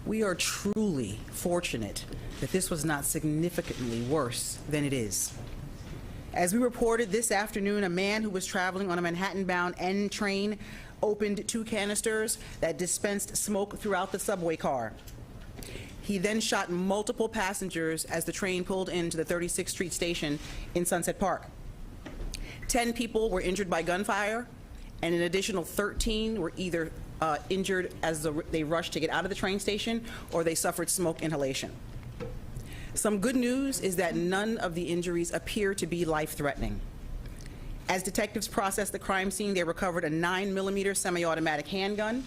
We are truly fortunate that this was not significantly worse than it is. As we reported this afternoon, a man who was traveling on a Manhattan-bound N train opened 2 canisters that dispensed smoke throughout the subway car. He then shot multiple passengers as the train pulled into the 36th Street station in Sunset Park. 10 people were injured by gunfire, and an additional 13 were either injured as they rushed to get out of the train station, or they suffered smoke inhalation. Some good news is that none of the injuries appear to be life-threatening. As detectives processed the crime scene, they recovered a 9mm semi-automatic handgun,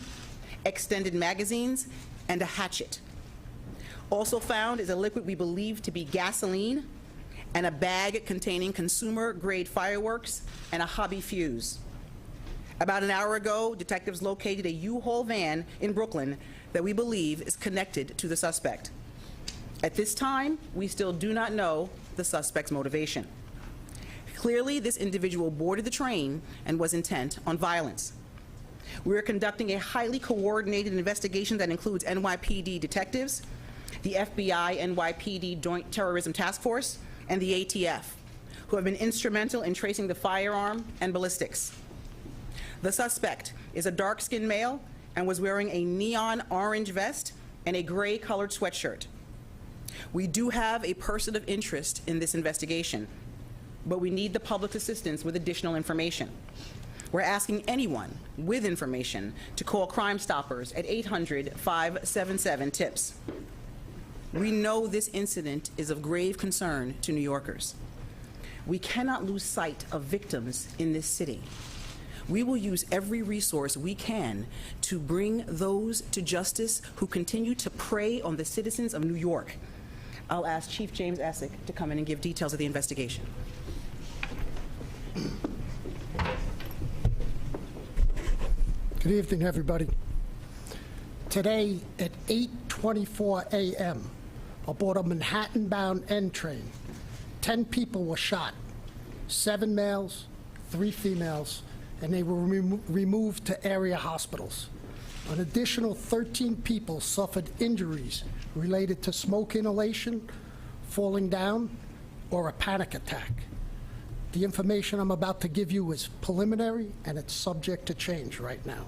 extended magazines, and a hatchet. Also found is a liquid we believe to be gasoline and a bag containing consumer-grade fireworks and a hobby fuse. About an hour ago, detectives located a U-Haul van in Brooklyn that we believe is connected to the suspect. At this time, we still do not know the suspect's motivation. Clearly, this individual boarded the train and was intent on violence. We are conducting a highly coordinated investigation that includes NYPD detectives, the FBI NYPD Joint Terrorism Task Force, and the ATF, who have been instrumental in tracing the firearm and ballistics. The suspect is a dark-skinned male and was wearing a neon orange vest and a gray-colored sweatshirt. We do have a person of interest in this investigation, but we need the public's assistance with additional information. We're asking anyone with information to call Crime Stoppers at 800-577-TIPS. We know this incident is of grave concern to New Yorkers. We cannot lose sight of victims in this city. We will use every resource we can to bring those to justice who continue to prey on the citizens of New York. I'll ask Chief James Essick to come in and give details of the investigation. Good evening, everybody. Today at 8:24 a.m., aboard a Manhattan-bound N train, 10 people were shot, 7 males, 3 females, and they were removed to area hospitals. An additional 13 people suffered injuries related to smoke inhalation, falling down, or a panic attack. The information I'm about to give you is preliminary, and it's subject to change right now.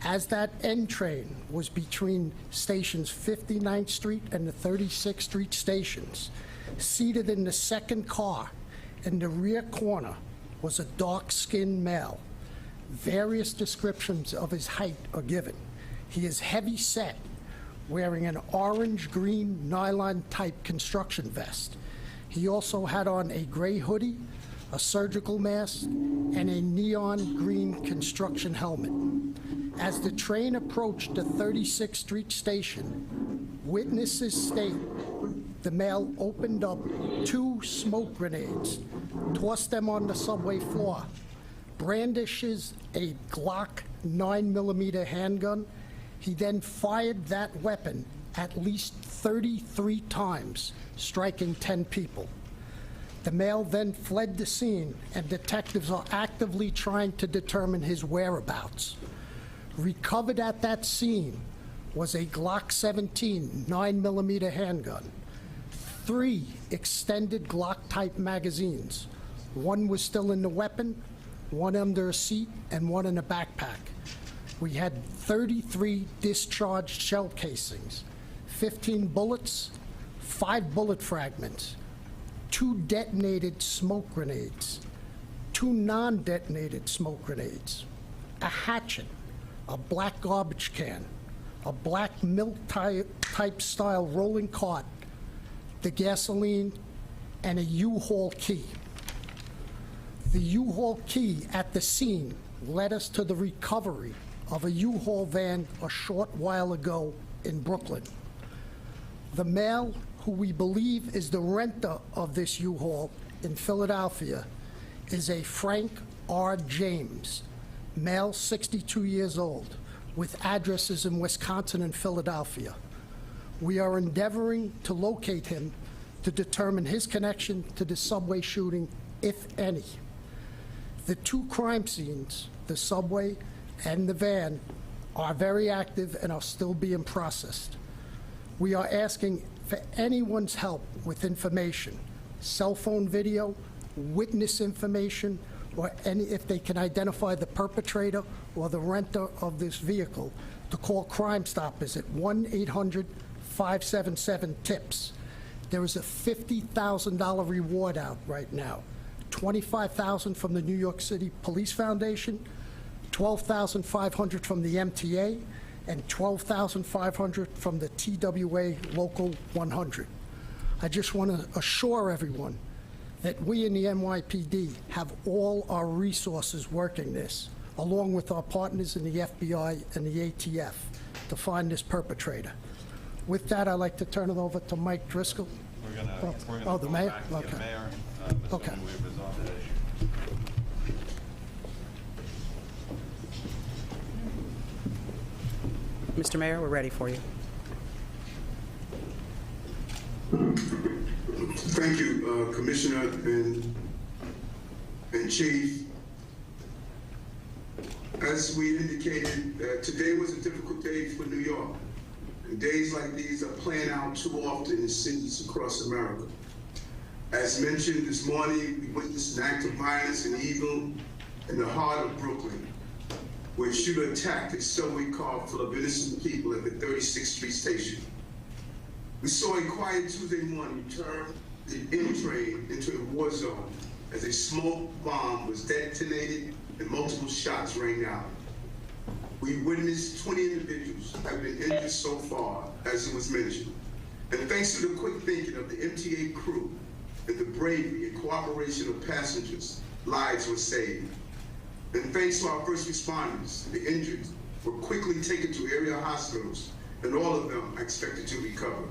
As that N train was between stations 59th Street and the 36th Street stations, seated in the second car in the rear corner was a dark-skinned male. Various descriptions of his height are given. He is heavy-set, wearing an orange-green nylon-type construction vest. He also had on a gray hoodie, a surgical mask, and a neon green construction helmet. As the train approached the 36th Street station, witnesses state the male opened up 2 smoke grenades, tossed them on the subway floor, brandishes a Glock 9mm handgun. He then fired that weapon at least 33 times, striking 10 people. The male then fled the scene, and detectives are actively trying to determine his whereabouts. Recovered at that scene was a Glock 17 9mm handgun, 3 extended Glock-type magazines. 1 was still in the weapon, 1 under a seat, and 1 in a backpack. We had 33 discharged shell casings, 15 bullets, 5 bullet fragments, 2 detonated smoke grenades, 2 non-detonated smoke grenades, a hatchet, a black garbage can, a black milk-type style rolling cart, the gasoline, and a U-Haul key. The U-Haul key at the scene led us to the recovery of a U-Haul van a short while ago in Brooklyn. The male, who we believe is the renter of this U-Haul in Philadelphia, is a Frank R. James, male, 62 years old, with addresses in Wisconsin and Philadelphia. We are endeavoring to locate him to determine his connection to the subway shooting, if any. The 2 crime scenes, the subway and the van, are very active and are still being processed. We are asking for anyone's help with information, cell phone video, witness information, or if they can identify the perpetrator or the renter of this vehicle, to call Crime Stoppers at 1-800-577-TIPS. There is a $50,000 reward out right now. $25,000 from the New York City Police Foundation, $12,500 from the MTA, and $12,500 from the TWA Local 100. I just want to assure everyone that we in the NYPD have all our resources working this, along with our partners in the FBI and the ATF, to find this perpetrator. With that, I'd like to turn it over to Mike Driscoll. We're gonna The go mayor? back to Okay. the mayor. Okay. Assuming we've resolved that issue. Mr. Mayor, we're ready for you. Thank you, Commissioner and Chief. As we indicated, today was a difficult day for New York. And days like these are playing out too often in cities across America. As mentioned this morning, we witnessed an act of violence and evil in the heart of Brooklyn, where a shooter attacked a subway car full of innocent people at the 36th Street station. We saw a quiet Tuesday morning turn the N train into a war zone as a smoke bomb was detonated and multiple shots rang out. We witnessed 20 individuals have been injured so far, as it was mentioned. And thanks to the quick thinking of the MTA crew and the bravery and cooperation of passengers, lives were saved. And thanks to our first responders, the injured were quickly taken to area hospitals, and all of them are expected to recover.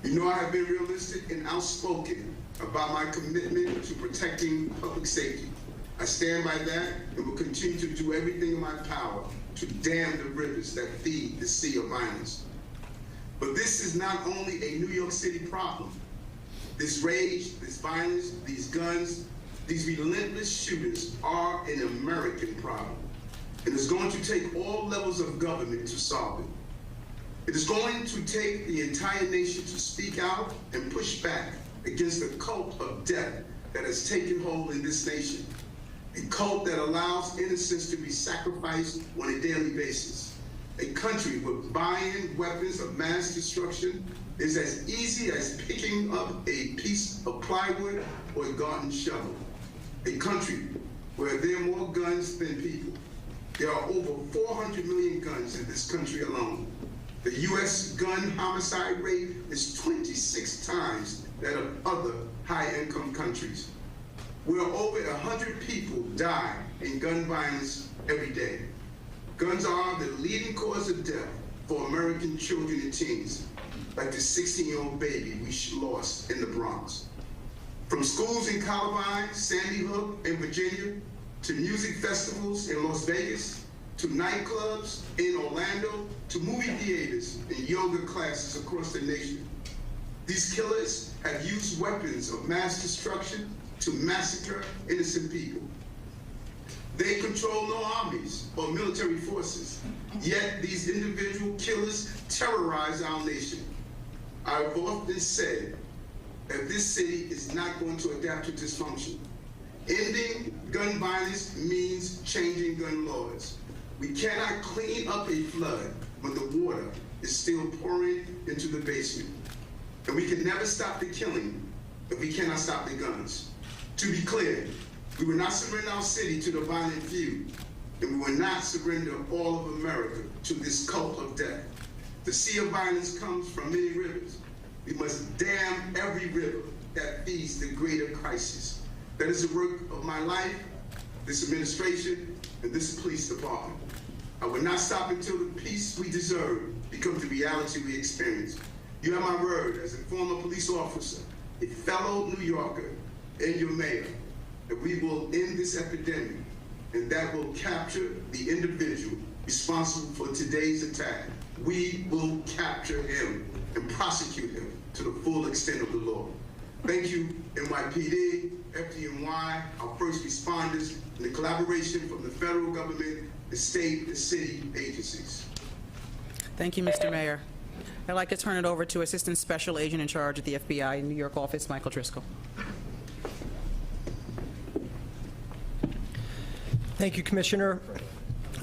You know, I have been realistic and outspoken about my commitment to protecting public safety. I stand by that and will continue to do everything in my power to dam the rivers that feed the sea of violence. But this is not only a New York City problem. This rage, this violence, these guns, these relentless shooters are an American problem. And it's going to take all levels of government to solve it. It is going to take the entire nation to speak out and push back against the cult of death that has taken hold in this nation. A cult that allows innocents to be sacrificed on a daily basis. A country where buying weapons of mass destruction is as easy as picking up a piece of plywood or a garden shovel. A country where there are more guns than people. There are over 400 million guns in this country alone. The U.S. gun homicide rate is 26 times that of other high-income countries, where over 100 people die in gun violence every day. Guns are the leading cause of death for American children and teens, like the 16-year-old baby we lost in the Bronx. From schools in Columbine, Sandy Hook, and Virginia, to music festivals in Las Vegas, to nightclubs in Orlando, to movie theaters and yoga classes across the nation. These killers have used weapons of mass destruction to massacre innocent people. They control no armies or military forces, yet these individual killers terrorize our nation. I've often said that this city is not going to adapt to dysfunction. Ending gun violence means changing gun laws. We cannot clean up a flood when the water is still pouring into the basement. And we can never stop the killing if we cannot stop the guns. To be clear, we will not surrender our city to the violent few, and we will not surrender all of America to this cult of death. The sea of violence comes from many rivers. We must dam every river that feeds the greater crisis. That is the work of my life, this administration, and this police department. I will not stop until the peace we deserve becomes the reality we experience. You have my word as a former police officer, a fellow New Yorker, and your mayor, that we will end this epidemic, and that will capture the individual responsible for today's attack. We will capture him and prosecute him to the full extent of the law. Thank you, NYPD, FDNY, our first responders, and the collaboration from the federal government, the state, and city agencies. Thank you, Mr. Mayor. I'd like to turn it over to Assistant Special Agent in Charge at the FBI New York office, Michael Driscoll. Thank you, Commissioner.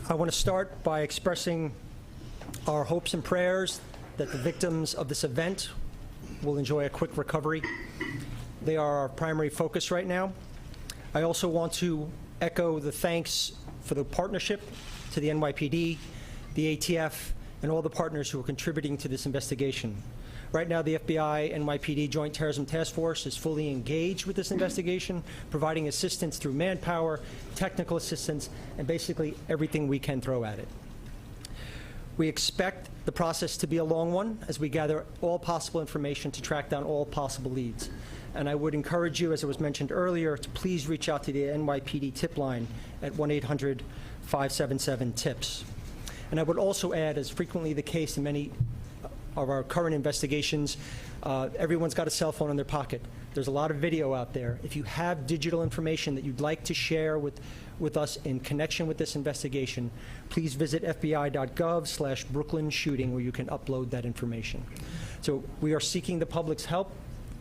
I want to start by expressing our hopes and prayers that the victims of this event will enjoy a quick recovery. They are our primary focus right now. I also want to echo the thanks for the partnership to the NYPD, the ATF, and all the partners who are contributing to this investigation. Right now, the FBI NYPD Joint Terrorism Task Force is fully engaged with this investigation, providing assistance through manpower, technical assistance, and basically everything we can throw at it. We expect the process to be a long one as we gather all possible information to track down all possible leads. And I would encourage you, as it was mentioned earlier, to please reach out to the NYPD tip line at 1-800-577-TIPS. And I would also add, as frequently the case in many of our current investigations, everyone's got a cell phone in their pocket. There's a lot of video out there. If you have digital information that you'd like to share with us in connection with this investigation, please visit fbi.gov/Brooklyn shooting, where you can upload that information. So we are seeking the public's help.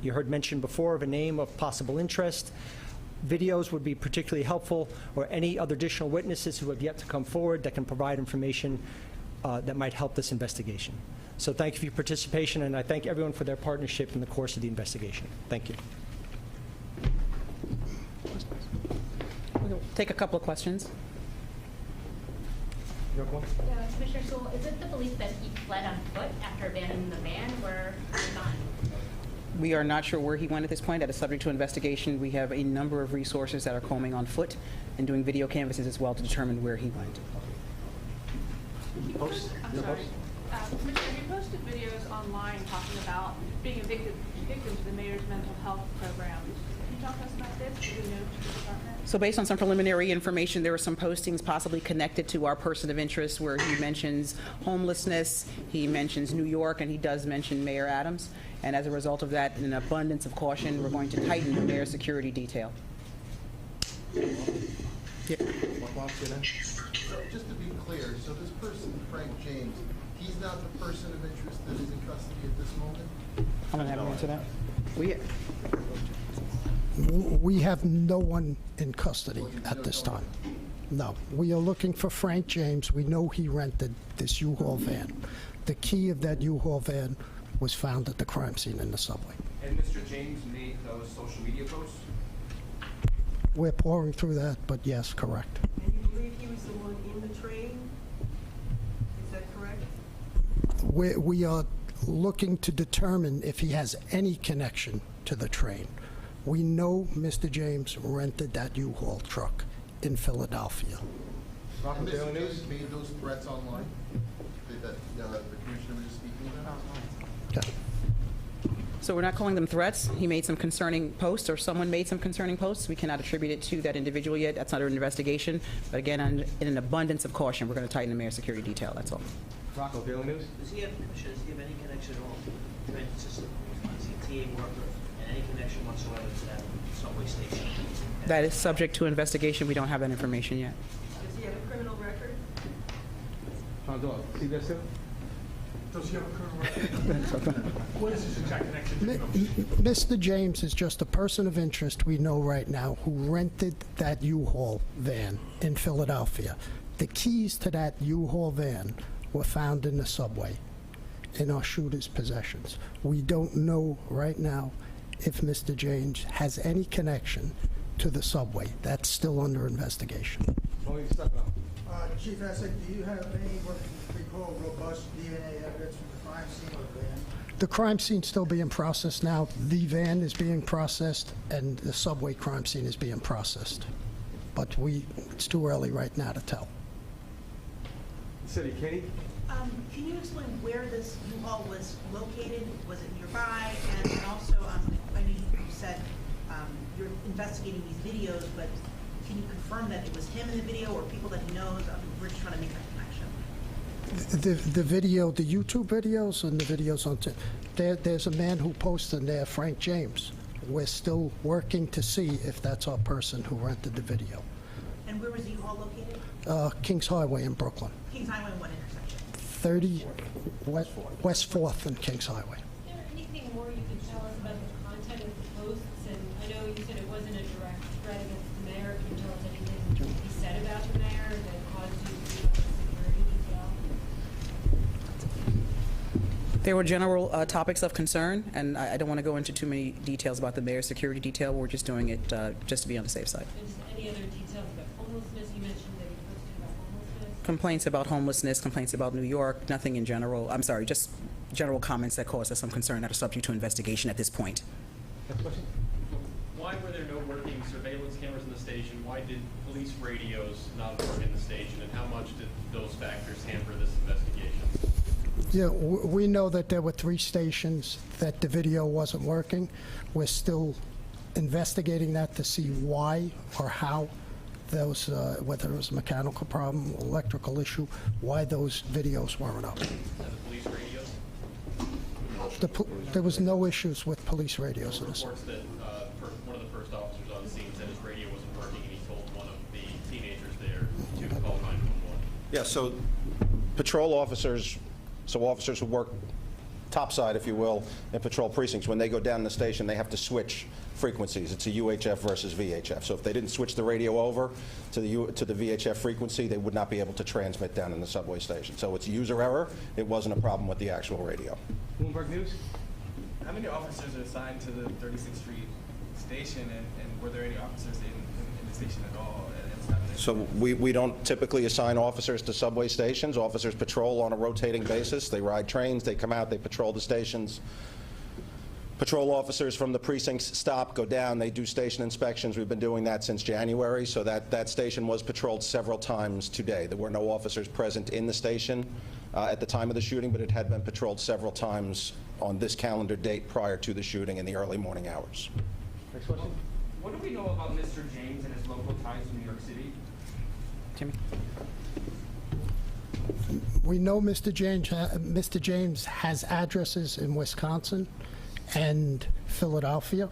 You heard mentioned before of a name of possible interest. Videos would be particularly helpful, or any other additional witnesses who have yet to come forward that can provide information that might help this investigation. So thank you for your participation, and I thank everyone for their partnership in the course of the investigation. Thank you. We'll take a couple of questions. Commissioner Sewell, is it the belief that he fled on foot after abandoning the van, or not? We are not sure where he went at this point. That is subject to investigation. We have a number of resources that are combing on foot and doing video canvases as well to determine where he went. Commissioner, you posted videos online talking about being a victim to the mayor's mental health program. Can you talk to us about this? Do we know to the department? So based on some preliminary information, there were some postings possibly connected to our person of interest where he mentions homelessness, he mentions New York, and he does mention Mayor Adams. And as a result of that, in an abundance of caution, we're going to tighten the mayor's security detail. So just to be clear, so this person, Frank James, he's not the person of interest that is in custody at this moment? I'm going to have him answer that. We have no one in custody at this time. No. We are looking for Frank James. We know he rented this U-Haul van. The key of that U-Haul van was found at the crime scene in the subway. And Mr. James made those social media posts? We're pouring through that, but yes, correct. And you believe he was the one in the train? Is that correct? We are looking to determine if he has any connection to the train. We know Mr. James rented that U-Haul truck in Philadelphia. And Mr. James made those threats online that the commissioner was just speaking about? Okay. So we're not calling them threats. He made some concerning posts, or someone made some concerning posts. We cannot attribute it to that individual yet. That's under investigation. But again, in an abundance of caution, we're going to tighten the mayor's security detail. That's all. Rocco, Daily News? Does he have any connection at all to the transit system? Is he a TA worker and any connection whatsoever to that subway station? That is subject to investigation. We don't have that information yet. Does he have a criminal record? John Doyle, CBS 2? Does he have a criminal record? What is his exact connection to Mr. James is just a person of interest we know right now who rented that U-Haul van in Philadelphia. The keys to that U-Haul van were found in the subway in our shooter's possessions. We don't know right now if Mr. James has any connection to the subway. That's still under investigation. Chief Essek, do you have any what we call robust DNA evidence from the crime scene of the van? The crime scene's still being processed now. The van is being processed, and the subway crime scene is being processed. But it's too early right now to tell. City, Katie? Can you explain where this U-Haul was located? Was it nearby? And also, I know you said you're investigating these videos, but can you confirm that it was him in the video or people that he knows? We're just trying to make that connection. The video, the YouTube videos and the videos on there's a man who posted there, Frank James. We're still working to see if that's our person who rented the video. And where was the U-Haul located? Kings Highway in Brooklyn. Kings Highway, what intersection? 30 West 4th and Kings Highway. Is there anything more you can tell us about the content of the posts? And I know you said it wasn't a direct threat against the mayor. Can you tell us anything he said about the mayor that caused you to bring up the security detail? There were general topics of concern, and I don't want to go into too many details about the mayor's security detail. We're just doing it just to be on the safe side. And just any other details about homelessness? You mentioned that you posted about homelessness. Complaints about homelessness, complaints about New York, nothing in general. I'm sorry, just general comments that cause us some concern that are subject to investigation at this point. Next question. Why were there no working surveillance cameras in the station? Why did police radios not work in the station? And how much did those factors hamper this investigation? Yeah, we know that there were 3 stations that the video wasn't working. We're still investigating that to see why or how those, whether it was a mechanical problem, electrical issue, why those videos weren't up. The police radios? There was no issues with police radios in this. Reports that one of the first officers on scene said his radio wasn't working, and he told one of the teenagers there to call 911. Yeah, so patrol officers, so officers who work topside, if you will, in patrol precincts, when they go down the station, they have to switch frequencies. It's a UHF versus VHF. So if they didn't switch the radio over to the VHF frequency, they would not be able to transmit down in the subway station. So it's user error. It wasn't a problem with the actual radio. Bloomberg News. How many officers are assigned to the 36th Street station, and were there any officers in the station at all? So we don't typically assign officers to subway stations. Officers patrol on a rotating basis. They ride trains, they come out, they patrol the stations. Patrol officers from the precincts stop, go down, they do station inspections. We've been doing that since January, so that station was patrolled several times today. There were no officers present in the station at the time of the shooting, but it had been patrolled several times on this calendar date prior to the shooting in the early morning hours. Next question. What do we know about Mr. James and his local ties to New York City? Timmy? We know Mr. James has addresses in Wisconsin and Philadelphia.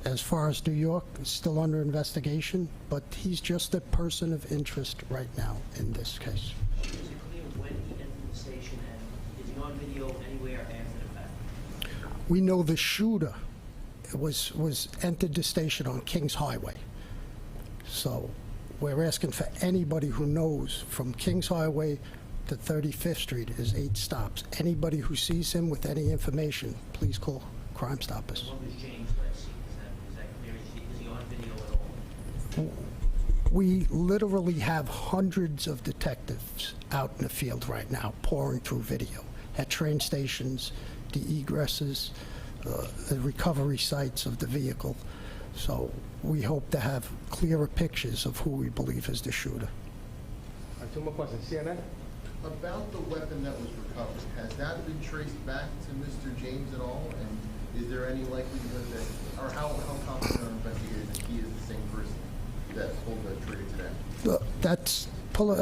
As far as New York, it's still under investigation, but he's just a person of interest right now in this case. Is it clear when he entered the station, and is he on video anywhere after the fact? We know the shooter was entered the station on Kings Highway. So we're asking for anybody who knows from Kings Highway to 35th Street is 8 stops. Anybody who sees him with any information, please call Crime Stoppers. When was James last seen? Is that clear? Is he on video at all? We literally have hundreds of detectives out in the field right now pouring through video at train stations, the egresses, the recovery sites of the vehicle. So we hope to have clearer pictures of who we believe is the shooter. 2 more questions. CNN. About the weapon that was recovered, has that been traced back to Mr. James at all? And is there any likelihood that, or how confident are investigators that he is the same person that pulled the trigger today?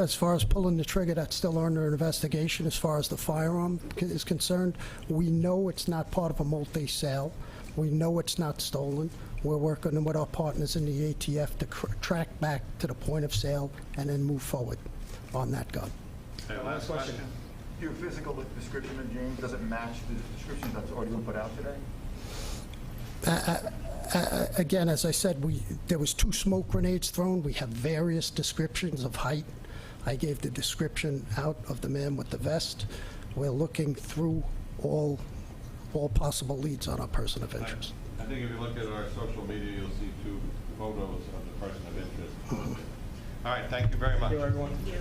As far as pulling the trigger, that's still under investigation. As far as the firearm is concerned, we know it's not part of a multi-sale. We know it's not stolen. We're working with our partners in the ATF to track back to the point of sale and then move forward on that gun. Last question. Your physical description of James, does it match the description that's already been put out today? Again, as I said, there was 2 smoke grenades thrown. We have various descriptions of height. I gave the description out of the man with the vest. We're looking through all possible leads on our person of interest. I think if you look at our social media, you'll see 2 photos of the person of interest. All right, thank you very much. Thank you, everyone. Thank you.